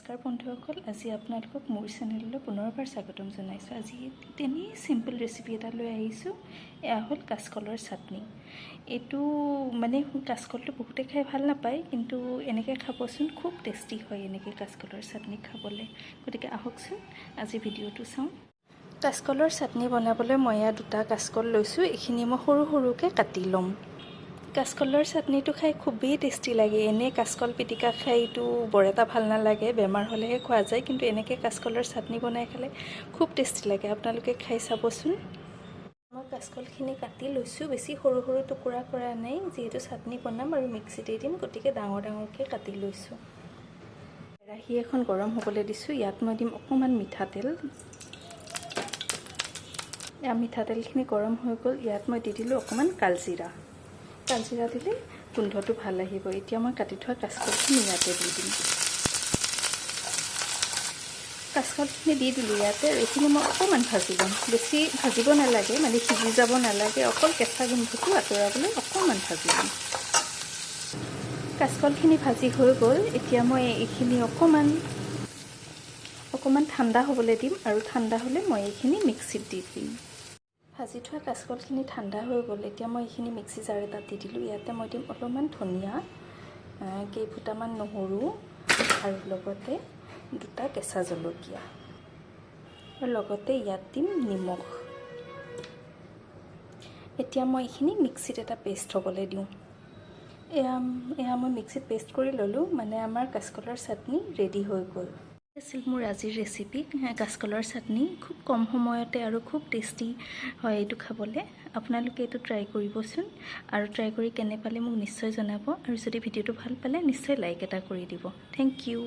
নমস্কাৰ বন্ধুসকল, আজি আপোনালোকক মোৰ চেনেললৈ পুনৰবাৰ স্বাগতম জনাইছোঁ। আজি তেনেই চিম্পল ৰেচিপি এটা লৈ আহিছোঁ। এয়া হ'ল কাচকলৰ চাটনি। এইটো মানে কাচকলটো বহুতে খাই ভাল নাপায়, কিন্তু এনেকৈ খাবচোন, খুব টেষ্টি হয় এনেকৈ কাচকলৰ চাটনি খাবলৈ। গতিকে আহকচোন আজি ভিডিঅ'টো চাওঁ। কাচকলৰ চাটনি বনাবলৈ মই এয়া 2টা কাচকল লৈছোঁ। এইখিনি মই সৰু সৰুকৈ কাটি ল'ম। কাচকলৰ চাটনিটো খাই খুবেই টেষ্টি লাগে। এনেই কাচকল পিটিকা খাইটো বৰ এটা ভাল নালাগে, বেমাৰ হ'লেহে খোৱা যায়, কিন্তু এনেকৈ কাচকলৰ চাটনি বনাই খালে খুব টেষ্টি লাগে। আপোনালোকে খাই চাবচোন। মই কাচকলখিনি কাটি লৈছোঁ, বেছি সৰু সৰু টুকুৰা কৰা নাই, যিহেতু চাটনি বনাম আৰু মিক্সিতে দিম, গতিকে ডাঙৰ ডাঙৰকৈ কাটি লৈছোঁ। কেৰাহী এখন গৰম হ'বলৈ দিছোঁ। ইয়াত মই দিম অকণমান মিঠাতেল। মিঠাতেলখিনি গৰম হৈ গ'ল। ইয়াত মই দি দিলোঁ অকণমান কালজিৰা। কালজিৰা দিলে গোন্ধটো ভাল আহিব। এতিয়া মই কাটি থোৱা কাচকলখিনি ইয়াতে দি দিম। কাচকলখিনি দি দিলোঁ ইয়াতে, আৰু এইখিনি মই অকণমান ভাজি ল'ম। বেছি ভাজিব নালাগে, মানে সিজি যাব নালাগে, অকল কেঁচা গোন্ধটো আঁতৰাবলৈ অকণমান ভাজি ল'ম। কাচকলখিনি ভাজি হৈ গ'ল। এতিয়া মই এইখিনি অকণমান ঠাণ্ডা হ'বলৈ দিম, আৰু ঠাণ্ডা হ'লে মই এইখিনি মিক্সিত দি দিম। ভাজি থোৱা কাচকলখিনি ঠাণ্ডা হৈ গ'ল। এতিয়া মই এইখিনি মিক্সি জাৰ এটাত দি দিলোঁ। ইয়াতে মই দিম অলপমান ধনিয়া, কেইফুটামান নহৰু, আৰু লগতে 2টা কেঁচা জলকীয়া, আৰু লগতে ইয়াত দিম নিমখ। এতিয়া মই এইখিনি মিক্সিত এটা পেষ্ট হ'বলৈ দিওঁ। এয়া মই মিক্সিত পেষ্ট কৰি ল'লোঁ, মানে আমাৰ কাচকলৰ চাটনি ৰেডি হৈ গ'ল। আছিল মোৰ আজিৰ ৰেচিপি, কাচকলৰ চাটনি। খুব কম সময়তে আৰু খুব টেষ্টি হয় এইটো খাবলৈ। আপোনালোকে এইটো ট্ৰাই কৰিবচোন, আৰু ট্ৰাই কৰি কেনে পালে মোক নিশ্চয় জনাব, আৰু যদি ভিডিঅ'টো ভাল পালে নিশ্চয় লাইক এটা কৰি দিব। Thank U.